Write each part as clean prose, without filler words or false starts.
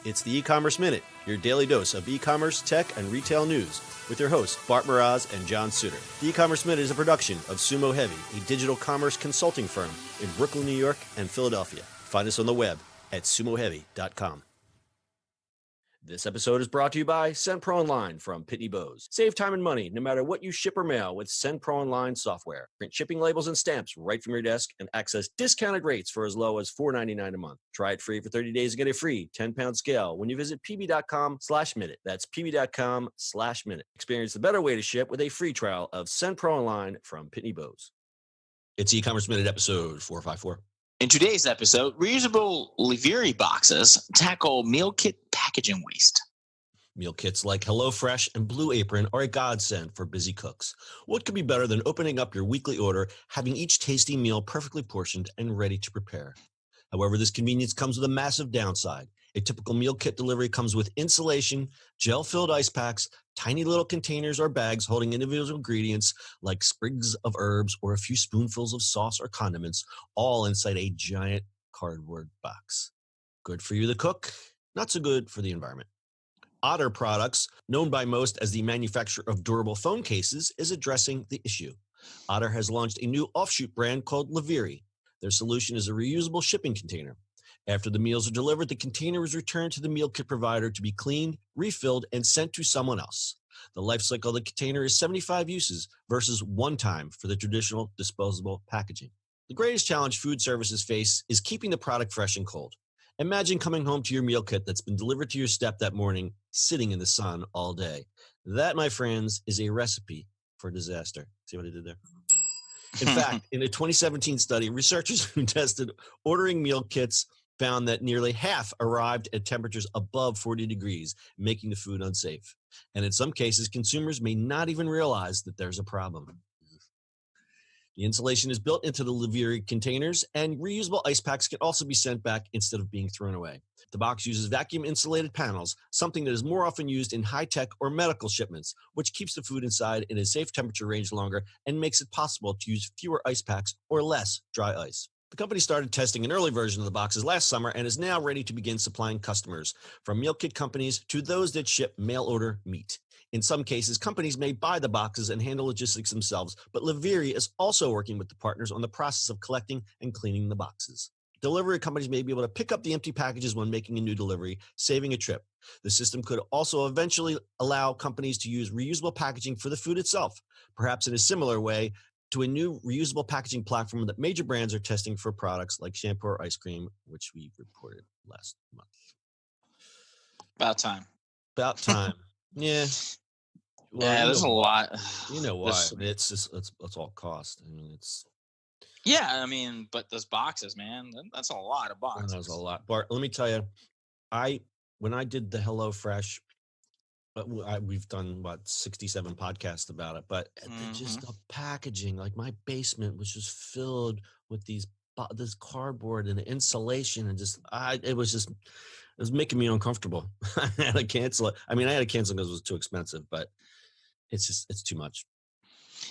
It's the E-Commerce Minute, your daily dose of e-commerce, tech, and retail news with your hosts, Bart Mraz and John Suter. The E-Commerce Minute is a production of Sumo Heavy, a digital commerce consulting firm in Brooklyn, New York, and Philadelphia. Find us on the web at sumoheavy.com. This episode is brought to you by SendPro Online from Pitney Bowes. Save time and money no matter what you ship or mail with SendPro Online software. Print shipping labels and stamps right from your desk and access discounted rates for as low as $4.99 a month. Try it free for 30 days and get a free 10-pound scale when you visit pb.com/minute. That's pb.com/minute. Experience the better way to ship with a free trial of SendPro Online from Pitney Bowes. It's E-Commerce Minute episode 454. In today's episode, reusable Liviri boxes tackle meal kit packaging waste. Meal kits like HelloFresh and Blue Apron are a godsend for busy cooks. What could be better than opening up your weekly order, having each tasty meal perfectly portioned and ready to prepare? However, this convenience comes with a massive downside. A typical meal kit delivery comes with insulation, gel-filled ice packs, tiny little containers or bags holding individual ingredients like sprigs of herbs or a few spoonfuls of sauce or condiments, all inside a giant cardboard box. Good for you, the cook, not so good for the environment. Otter Products, known by most as the manufacturer of durable phone cases, is addressing the issue. Otter has launched a new offshoot brand called Liviri. Their solution is a reusable shipping container. After the meals are delivered, the container is returned to the meal kit provider to be cleaned, refilled, and sent to someone else. The life cycle of the container is 75 uses versus one time for the traditional disposable packaging. The greatest challenge food services face is keeping the product fresh and cold. Imagine coming home to your meal kit that's been delivered to your step that morning, sitting in the sun all day. That, my friends, is a recipe for disaster. See what I did there? In fact, in a 2017 study, researchers who tested ordering meal kits found that nearly half arrived at temperatures above 40 degrees, making the food unsafe. And in some cases, consumers may not even realize that there's a problem. The insulation is built into the Liviri containers, and reusable ice packs can also be sent back instead of being thrown away. The box uses vacuum-insulated panels, something that is more often used in high-tech or medical shipments, which keeps the food inside in a safe temperature range longer and makes it possible to use fewer ice packs or less dry ice. The company started testing an early version of the boxes last summer and is now ready to begin supplying customers, from meal kit companies to those that ship mail-order meat. In some cases, companies may buy the boxes and handle logistics themselves, but Liviri is also working with the partners on the process of collecting and cleaning the boxes. Delivery companies may be able to pick up the empty packages when making a new delivery, saving a trip. The system could also eventually allow companies to use reusable packaging for the food itself, perhaps in a similar way to a new reusable packaging platform that major brands are testing for products like shampoo or ice cream, which we reported last month. About time. About time. Yeah. Well, yeah, there's a lot. You know why? It's just it's all cost. I mean, it's. Yeah, I mean, but those boxes, man, that's a lot of boxes. That's a lot. Bart, let me tell you, when I did the HelloFresh, we've done 67 podcasts about it, but just the packaging, like my basement was just filled with this cardboard and the insulation, and it was making me uncomfortable. I had to cancel it. I mean, I had to cancel because it was too expensive, but it's too much.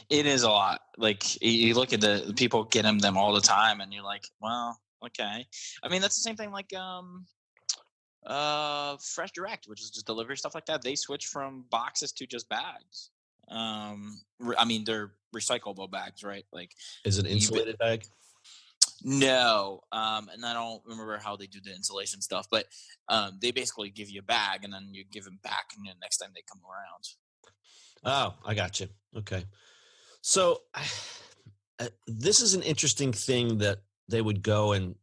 It is a lot. Like, you look at the people getting them all the time, and you're like, well, okay. I mean, that's the same thing like Fresh Direct, which is just delivery stuff like that. They switch from boxes to just bags. I mean, they're recyclable bags, right? Like, is it an insulated bag? No, and I don't remember how they do the insulation stuff, but they basically give you a bag and then you give them back and the next time they come around. Oh, I got you. Okay. So this is an interesting thing that they would go and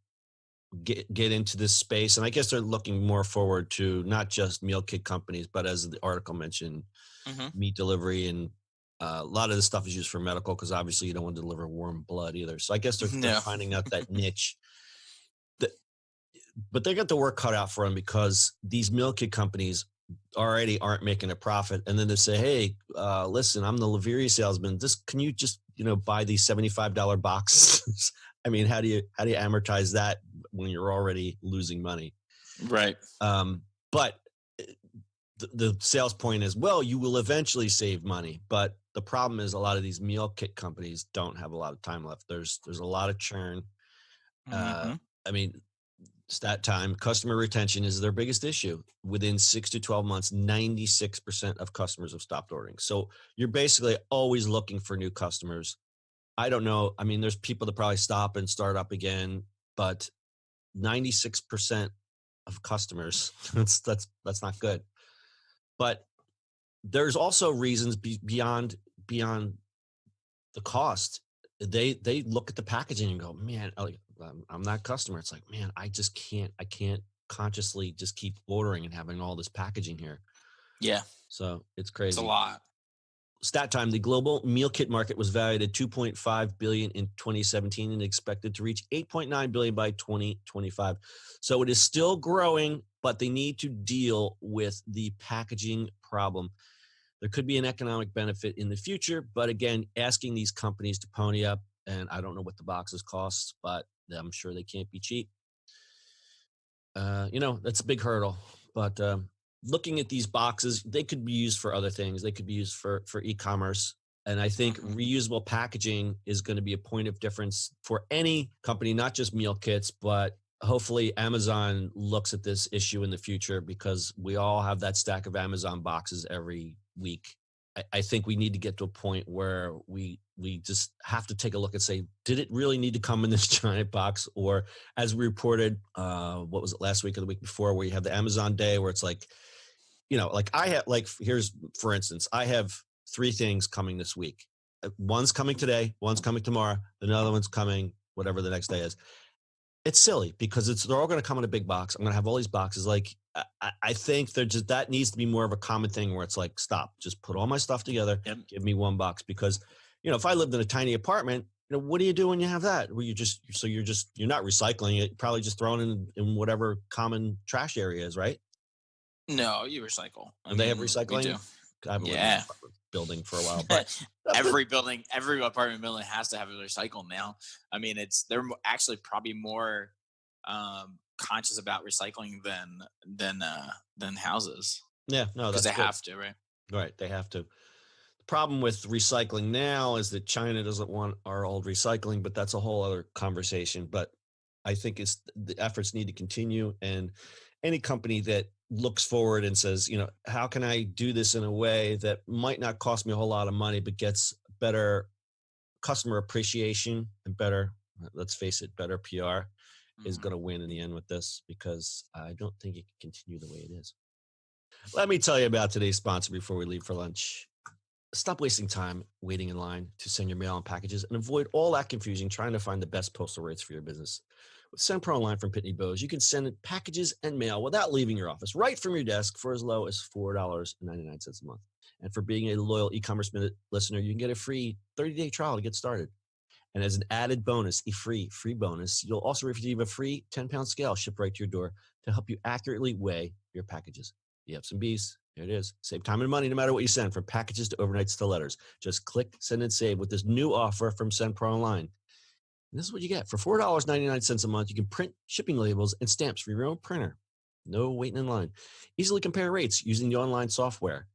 get into this space. And I guess they're looking more forward to not just meal kit companies, but as the article mentioned, meat delivery, and a lot of this stuff is used for medical because obviously you don't want to deliver warm blood either. So I guess they're finding out that niche. But they got the work cut out for them because these meal kit companies already aren't making a profit. And then they say, hey, listen, I'm the Liviri salesman. Can you just, buy these $75 boxes? I mean, how do you amortize that when you're already losing money? Right. But the sales point is, well, you will eventually save money. But the problem is a lot of these meal kit companies don't have a lot of time left. There's a lot of churn. I mean, Stat time, customer retention is their biggest issue. Within 6 to 12 months, 96% of customers have stopped ordering. So you're basically always looking for new customers. I don't know. I mean, there's people that probably stop and start up again, but 96% of customers, that's not good. But there's also reasons beyond the cost. They look at the packaging and go, man, I'm that customer. It's like, man, I can't consciously just keep ordering and having all this packaging here. Yeah, So it's it's a crazy. lot. Stat time, the global meal kit market was valued at 2.5 billion in 2017 and expected to reach 8.9 billion by 2025. So it is still growing, but they need to deal with the packaging problem. There could be an economic benefit in the future, but again, asking these companies to pony up, and I don't know what the boxes cost, but I'm sure they can't be cheap. That's a big hurdle. But looking at these boxes, they could be used for other things. They could be used for e-commerce. And I think reusable packaging is going to be a point of difference for any company, not just meal kits, but hopefully Amazon looks at this issue in the future, because we all have that stack of Amazon boxes every week. I think we need to get to a point where we just have to take a look and say, did it really need to come in this giant box? Or as we reported, what was it, last week or the week before, where you have the Amazon day where it's like, here's, for instance, I have 3 things coming this week. One's coming today, one's coming tomorrow, another one's coming whatever the next day is. It's silly because they're all going to come in a big box. I'm going to have all these boxes. Like, I think that needs to be more of a common thing where it's like, stop, just put all my stuff together. Yep. Give me one box. Because, if I lived in a tiny apartment, what do you do when you have that? Well, you're not recycling it. You're probably just throwing it in whatever common trash area is, right? No, you recycle. Do they have recycling? We do. I haven't lived in an apartment building for a while, but every apartment building has to have a recycle now. I mean, they're actually probably more conscious about recycling than houses. Yeah, no, because that's they good. have to, right? Right, they have to. The problem with recycling now is that China doesn't want our old recycling, but that's a whole other conversation. But I think the efforts need to continue, and any company that looks forward and says, how can I do this in a way that might not cost me a whole lot of money, but gets better customer appreciation and better, let's face it, better PR is going to win in the end with this, because I don't think it can continue the way it is. Let me tell you about today's sponsor before we leave for lunch. Stop wasting time waiting in line to send your mail and packages, and avoid all that confusion trying to find the best postal rates for your business. With SendPro Online from Pitney Bowes, you can send packages and mail without leaving your office, right from your desk, for as low as $4.99 a month. And for being a loyal e-commerce minute listener, you can get a free 30-day trial to get started. And as an added bonus, a free bonus, you'll also receive a free 10-pound scale shipped right to your door to help you accurately weigh your packages. You have some bees. There it is. Save time and money no matter what you send, from packages to overnights to letters. Just click, send, and save with this new offer from SendPro Online. And this is what you get. For $4.99 a month, you can print shipping labels and stamps for your own printer. No waiting in line. Easily compare rates using the online software.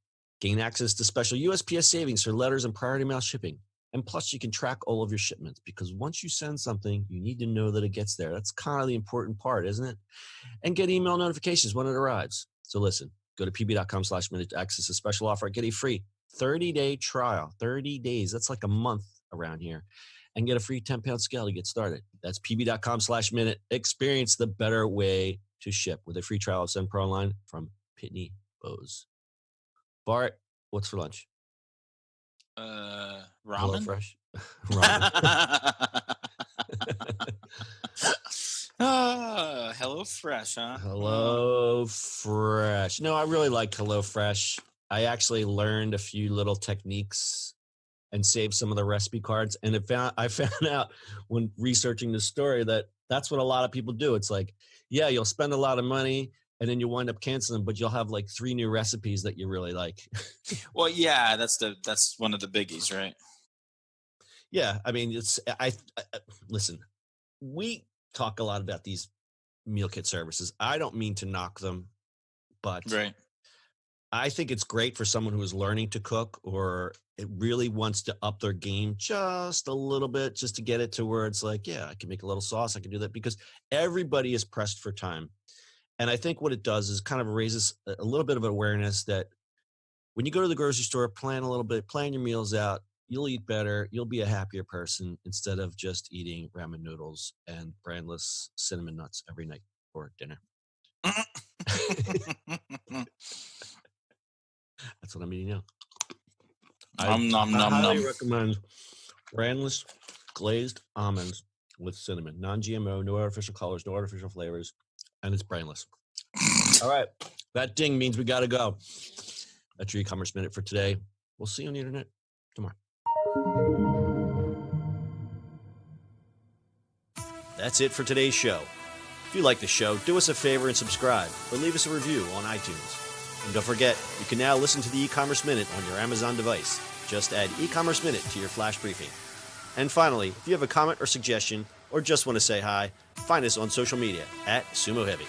Gain access to special USPS savings for letters and priority mail shipping. And plus, you can track all of your shipments, because once you send something, you need to know that it gets there. That's kind of the important part, isn't it? And get email notifications when it arrives. So listen, go to pb.com/minute to access a special offer. Get a free 30-day trial. 30 days. That's like a month around here. And get a free 10-pound scale to get started. That's pb.com/minute. Experience the better way to ship with a free trial of SendPro Online from Pitney Bowes. Bart, what's for lunch? Ramen. HelloFresh. Ramen. HelloFresh, huh? HelloFresh. No, I really like HelloFresh. I actually learned a few little techniques and saved some of the recipe cards. And I found out when researching this story that that's what a lot of people do. It's like, yeah, you'll spend a lot of money and then you wind up canceling, but you'll have like 3 new recipes that you really like. Well, yeah, that's one of the biggies, right? Yeah, I mean, listen, we talk a lot about these meal kit services. I don't mean to knock them, but right. I think it's great for someone who is learning to cook or it really wants to up their game just a little bit, just to get it to where it's like, yeah, I can make a little sauce. I can do that because everybody is pressed for time. And I think what it does is kind of raises a little bit of awareness that when you go to the grocery store, plan a little bit, plan your meals out, you'll eat better, you'll be a happier person instead of just eating ramen noodles and brandless cinnamon nuts every night for dinner. That's what I'm eating now. I, Nom nom I nom highly nom. recommend brandless glazed almonds with cinnamon, non-GMO, no artificial colors, no artificial flavors, and it's brandless. All right, that ding means we got to go. That's your e-commerce minute for today. We'll see you on the internet tomorrow. That's it for today's show. If you like the show, do us a favor and subscribe or leave us a review on iTunes. And don't forget, you can now listen to the e-commerce minute on your Amazon device. Just add e-commerce minute to your flash briefing. And finally, if you have a comment or suggestion or just want to say hi, find us on social media at Sumo Heavy.